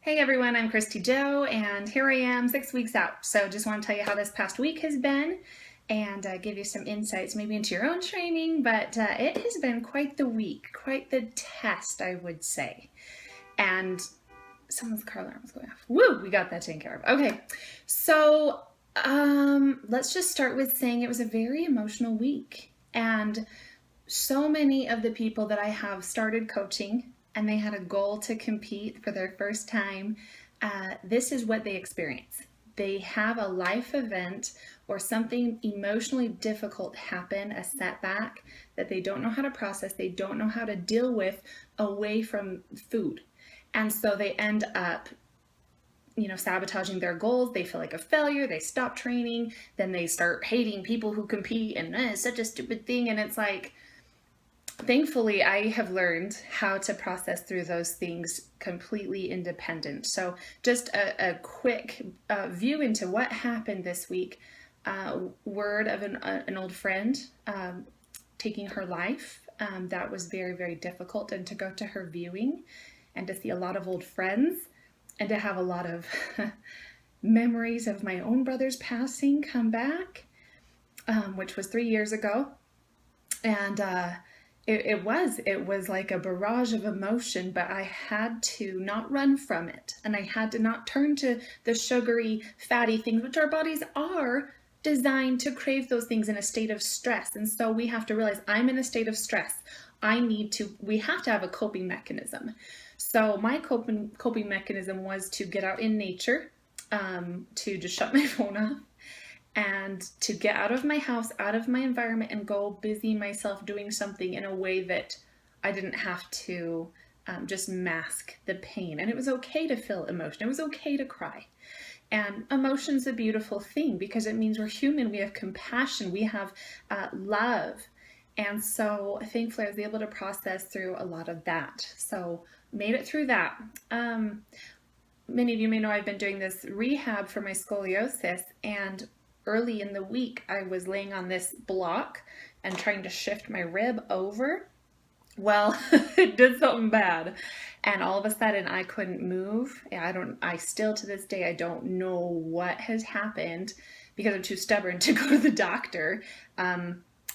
Hey everyone, I'm Kristy Jo, and here I am 6 weeks out. So just want to tell you how this past week has been and give you some insights maybe into your own training, but it has been quite the week, quite the test, I would say. And someone's car alarm was going off. Woo, we got that taken care of. Okay, so let's just start with saying it was a very emotional week. And so many of the people that I have started coaching and they had a goal to compete for their first time, this is what they experience. They have a life event or something emotionally difficult happen, a setback that they don't know how to process, they don't know how to deal with away from food. And so they end up sabotaging their goals. They feel like a failure. They stop training. Then they start hating people who compete and it's such a stupid thing. And it's like, thankfully, I have learned how to process through those things completely independent. So just a quick view into what happened this week. Word of an old friend taking her life. That was very, very difficult. And to go to her viewing and to see a lot of old friends and to have a lot of memories of my own brother's passing come back, which was 3 years ago. And it was like a barrage of emotion, but I had to not run from it. And I had to not turn to the sugary, fatty things, which our bodies are designed to crave those things in a state of stress. And so we have to realize I'm in a state of stress. We have to have a coping mechanism. So my coping mechanism was to get out in nature, to just shut my phone off, and to get out of my house, out of my environment, and go busy myself doing something in a way that I didn't have to just mask the pain. And it was okay to feel emotion. It was okay to cry. And emotion's a beautiful thing because it means we're human. We have compassion. We have love. And so thankfully I was able to process through a lot of that. So made it through that. Many of you may know I've been doing this rehab for my scoliosis, and early in the week, I was laying on this block and trying to shift my rib over. Well, it did something bad. And all of a sudden I couldn't move. I still to this day, I don't know what has happened because I'm too stubborn to go to the doctor.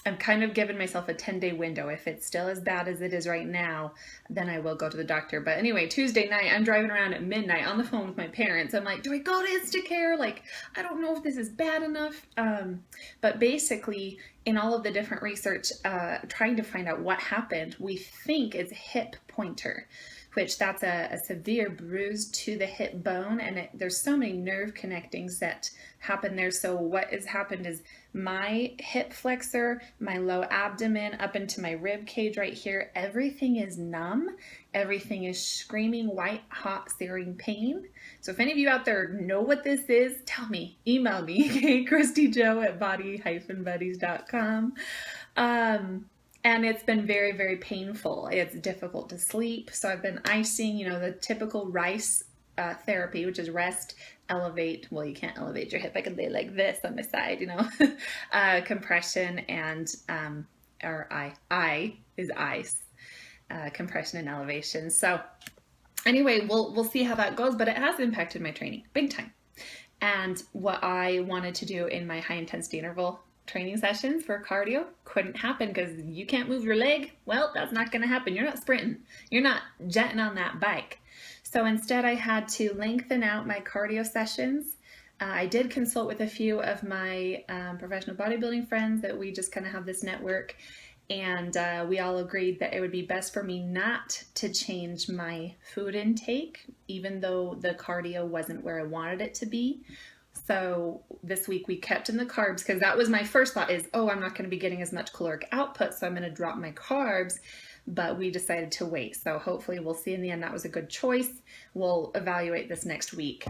I'm kind of giving myself a 10-day window. If it's still as bad as it is right now, then I will go to the doctor. But anyway, Tuesday night, I'm driving around at midnight on the phone with my parents. I'm like, do I go to Instacare? Like, I don't know if this is bad enough. But basically, in all of the different research, trying to find out what happened, we think it's hip pointer, which that's a severe bruise to the hip bone. And there's so many nerve connectings that happen there. So what has happened is my hip flexor, my low abdomen up into my rib cage right here, everything is numb. Everything is screaming white hot searing pain. So if any of you out there know what this is, tell me, email me, okay? kristyjo@body-buddies.com. And it's been very, very painful. It's difficult to sleep. So I've been icing, the typical RICE therapy, which is rest, elevate. Well, you can't elevate your hip. I can lay like this on my side, compression and, I is ice, compression and elevation. So anyway, we'll see how that goes, but it has impacted my training big time. And what I wanted to do in my high intensity interval training sessions for cardio couldn't happen because you can't move your leg. Well, that's not going to happen. You're not sprinting. You're not jetting on that bike. So instead I had to lengthen out my cardio sessions. I did consult with a few of my professional bodybuilding friends that we just kind of have this network, and we all agreed that it would be best for me not to change my food intake, even though the cardio wasn't where I wanted it to be. So this week we kept in the carbs because that was my first thought is, oh, I'm not going to be getting as much caloric output, so I'm going to drop my carbs. But we decided to wait. So hopefully we'll see in the end that was a good choice. We'll evaluate this next week.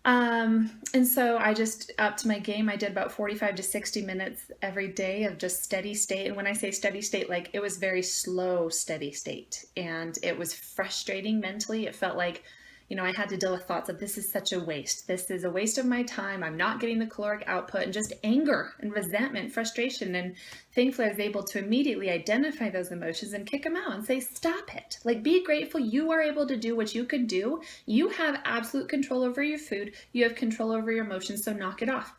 And so I just upped my game. I did about 45 to 60 minutes every day of just steady state. And when I say steady state, like it was very slow, steady state. And it was frustrating mentally. It felt like I had to deal with thoughts of this is such a waste. This is a waste of my time. I'm not getting the caloric output, and just anger and resentment, frustration. And thankfully I was able to immediately identify those emotions and kick them out and say, stop it. Like, be grateful. You are able to do what you could do. You have absolute control over your food. You have control over your emotions. So knock it off.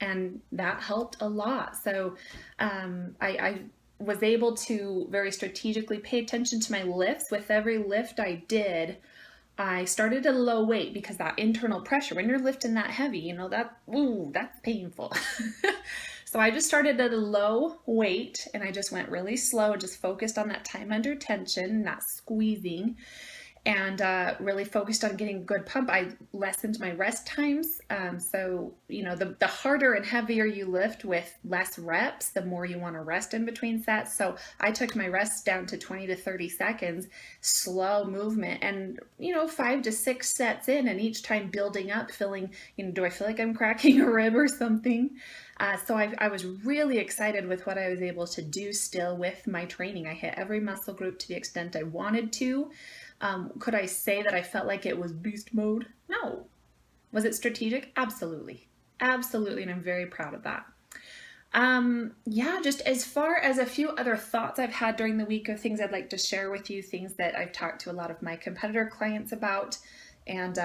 And that helped a lot. So I was able to very strategically pay attention to my lifts. With every lift I did, I started at a low weight, because that internal pressure, when you're lifting that heavy, that's painful. So I just started at a low weight, and I just went really slow and just focused on that time under tension, not squeezing, and really focused on getting a good pump. I lessened my rest times. So, the harder and heavier you lift with less reps, the more you want to rest in between sets. So I took my rest down to 20 to 30 seconds, slow movement, and, 5 to 6 sets in, and each time building up, feeling, do I feel like I'm cracking a rib or something? So I was really excited with what I was able to do still with my training. I hit every muscle group to the extent I wanted to. Could I say that I felt like it was beast mode? No. Was it strategic? Absolutely. Absolutely. And I'm very proud of that. Just as far as a few other thoughts I've had during the week of things I'd like to share with you, things that I've talked to a lot of my competitor clients about. And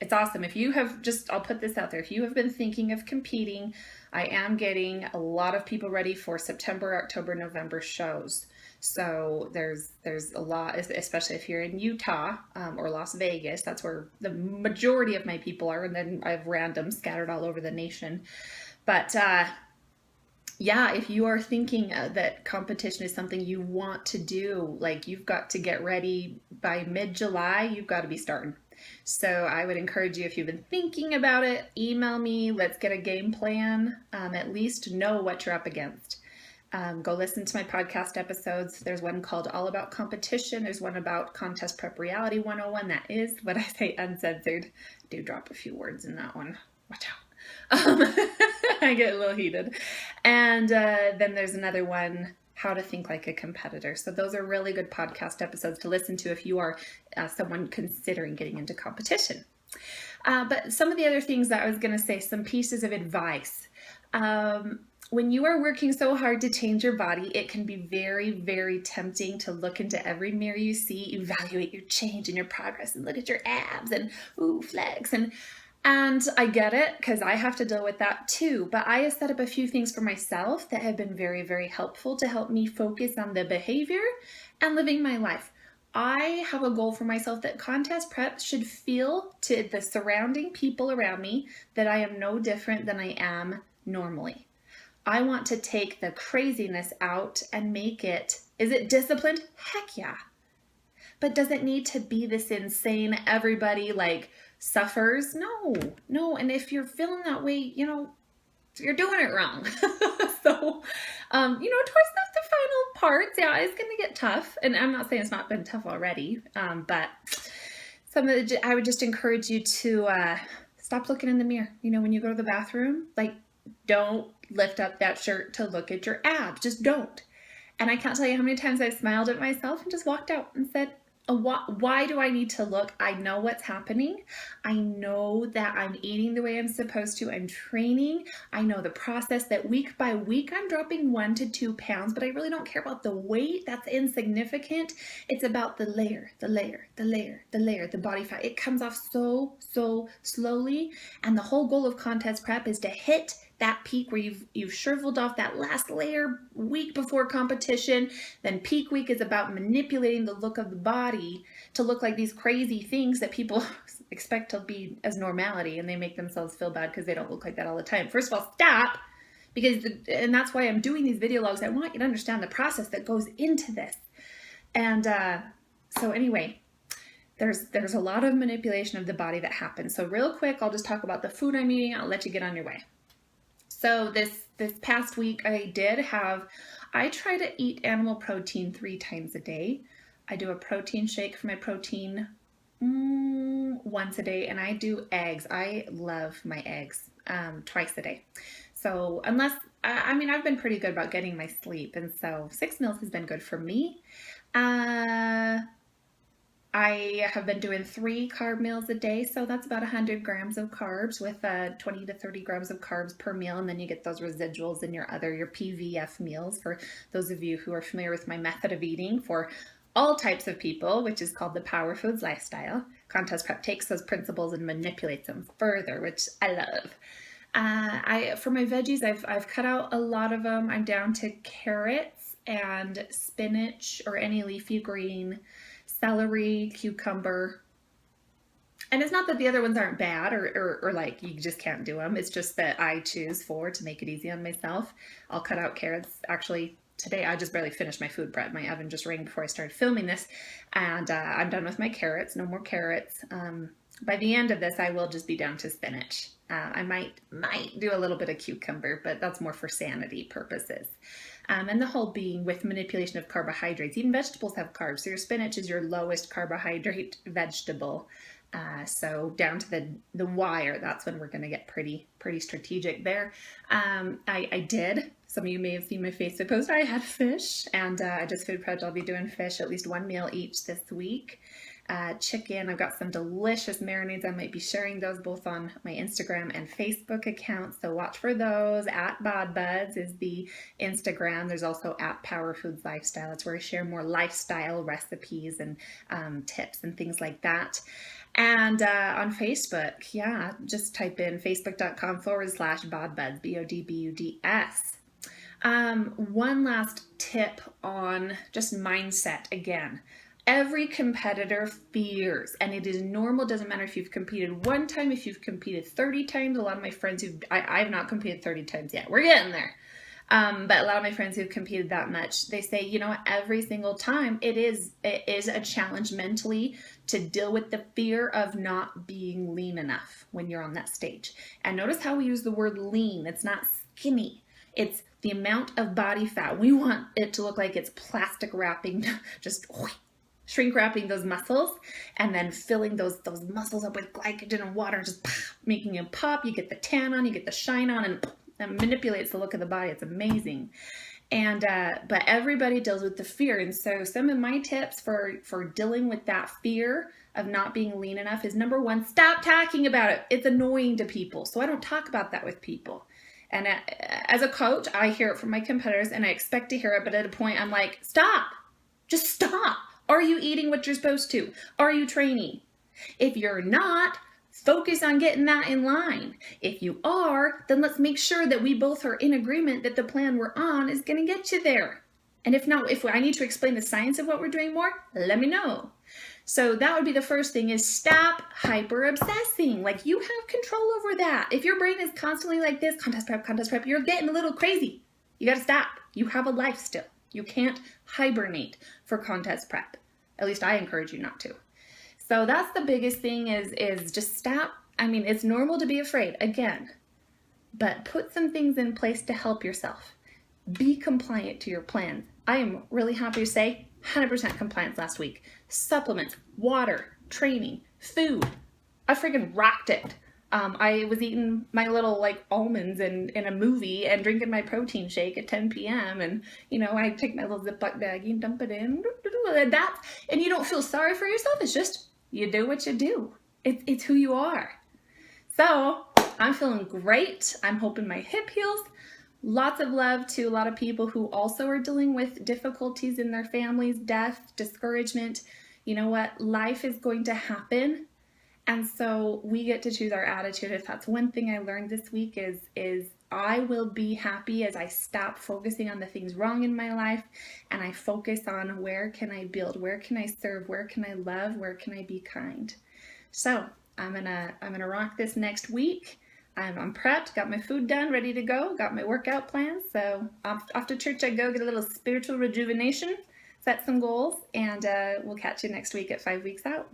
it's awesome. If you have I'll put this out there. If you have been thinking of competing, I am getting a lot of people ready for September, October, November shows. So there's a lot, especially if you're in Utah or Las Vegas. That's where the majority of my people are. And then I have random scattered all over the nation. But if you are thinking that competition is something you want to do, like, you've got to get ready by mid-July, you've got to be starting. So I would encourage you, if you've been thinking about it, email me. Let's get a game plan. At least know what you're up against. Go listen to my podcast episodes. There's one called All About Competition. There's one about Contest Prep Reality 101. That is what I say uncensored. I do drop a few words in that one. Watch out. I get a little heated. And then there's another one, How to Think Like a Competitor. So those are really good podcast episodes to listen to if you are someone considering getting into competition. But some of the other things that I was going to say, some pieces of advice. When you are working so hard to change your body, it can be very, very tempting to look into every mirror you see, evaluate your change and your progress, and look at your abs and flex. And I get it, because I have to deal with that too. But I have set up a few things for myself that have been very, very helpful to help me focus on the behavior and living my life. I have a goal for myself that contest prep should feel to the surrounding people around me that I am no different than I am normally. I want to take the craziness out and make it, is it disciplined? Heck yeah. But does it need to be this insane, everybody suffers? No. And if you're feeling that way, you're doing it wrong. So, towards the final parts, it's going to get tough. And I'm not saying it's not been tough already, but I would just encourage you to stop looking in the mirror. When you go to the bathroom, don't lift up that shirt to look at your abs. Just don't. And I can't tell you how many times I've smiled at myself and just walked out and said, why do I need to look? I know what's happening. I know that I'm eating the way I'm supposed to. I'm training. I know the process that week by week I'm dropping 1 to 2 pounds, but I really don't care about the weight. That's insignificant. It's about the layer, the body fat. It comes off so slowly. And the whole goal of contest prep is to hit that peak where you've shriveled off that last layer week before competition. Then peak week is about manipulating the look of the body to look like these crazy things that people expect to be as normality, and they make themselves feel bad because they don't look like that all the time. First of all, stop, and that's why I'm doing these video logs. I want you to understand the process that goes into this. And so anyway, there's a lot of manipulation of the body that happens. So real quick, I'll just talk about the food I'm eating. I'll let you get on your way. So this past week I try to eat animal protein 3 times a day. I do a protein shake for my protein once a day, and I do eggs. I love my eggs twice a day. So I've been pretty good about getting my sleep, and so 6 meals has been good for me. I I have been doing 3 carb meals a day, so that's about 100 grams of carbs with 20 to 30 grams of carbs per meal, and then you get those residuals in your PVF meals for those of you who are familiar with my method of eating for all types of people, which is called the Power Foods lifestyle. Contest Prep takes those principles and manipulates them further, which I love. For my veggies, I've cut out a lot of them. I'm down to carrots and spinach or any leafy green, celery, cucumber. And it's not that the other ones aren't bad or like you just can't do them. It's just that I choose to make it easy on myself. I'll cut out carrots. Actually, today I just barely finished my food prep. My oven just rang before I started filming this, and I'm done with my carrots. No more carrots. By the end of this, I will just be down to spinach. I might do a little bit of cucumber, but that's more for sanity purposes. And the whole being with manipulation of carbohydrates. Even vegetables have carbs, so your spinach is your lowest carbohydrate vegetable. So down to the wire, that's when we're going to get pretty strategic there. I did. Some of you may have seen my Facebook post. I had fish, and I just food prepped. I'll be doing fish at least 1 meal each this week. Chicken, I've got some delicious marinades. I might be sharing those both on my Instagram and Facebook accounts, so watch for those. At BodBuds is the Instagram. There's also at Power Foods Lifestyle. It's where I share more lifestyle recipes and tips and things like that. And on Facebook, yeah, just type in facebook.com/BodBuds, BODBUDS. One last tip on just mindset again. Every competitor fears, and it is normal. Doesn't matter if you've competed 1 time, if you've competed 30 times. A lot of my friends I've not competed 30 times yet. We're getting there. But a lot of my friends who've competed that much, they say, you know what, every single time it is a challenge mentally to deal with the fear of not being lean enough when you're on that stage. And notice how we use the word lean. It's not skinny. It's the amount of body fat. We want it to look like it's plastic wrapping, just shrink wrapping those muscles and then filling those muscles up with glycogen and water, just making them pop. You get the tan on, you get the shine on, and that manipulates the look of the body. It's amazing. And but everybody deals with the fear. And so some of my tips for dealing with that fear of not being lean enough is, number 1, stop talking about it. It's annoying to people. So I don't talk about that with people. And as a coach, I hear it from my competitors and I expect to hear it. But at a point, I'm like, stop. Just stop. Are you eating what you're supposed to? Are you training? If you're not, focus on getting that in line. If you are, then let's make sure that we both are in agreement that the plan we're on is going to get you there. And if not, if I need to explain the science of what we're doing more, let me know. So that would be the first thing, is stop hyper obsessing. Like, you have control over that. If your brain is constantly like this, contest prep, you're getting a little crazy. You got to stop. You have a life still. You can't hibernate for contest prep. At least I encourage you not to. So that's the biggest thing, is just stop. I mean, it's normal to be afraid, again, but put some things in place to help yourself. Be compliant to your plan. I am really happy to say 100% compliance last week. Supplements, water, training, food. I freaking rocked it. I was eating my little almonds in a movie and drinking my protein shake at 10 p.m. And, I take my little Ziploc baggie and dump it in. And you don't feel sorry for yourself. It's just, you do what you do. It's who you are. So I'm feeling great. I'm hoping my hip heals. Lots of love to a lot of people who also are dealing with difficulties in their families, death, discouragement. You know what? Life is going to happen. And so we get to choose our attitude. If that's one thing I learned this week, is I will be happy as I stop focusing on the things wrong in my life and I focus on, where can I build, where can I serve, where can I love, where can I be kind. So I'm gonna rock this next week. I'm prepped, got my food done, ready to go, got my workout plans. So after church I go get a little spiritual rejuvenation, set some goals, and we'll catch you next week at 5 weeks out.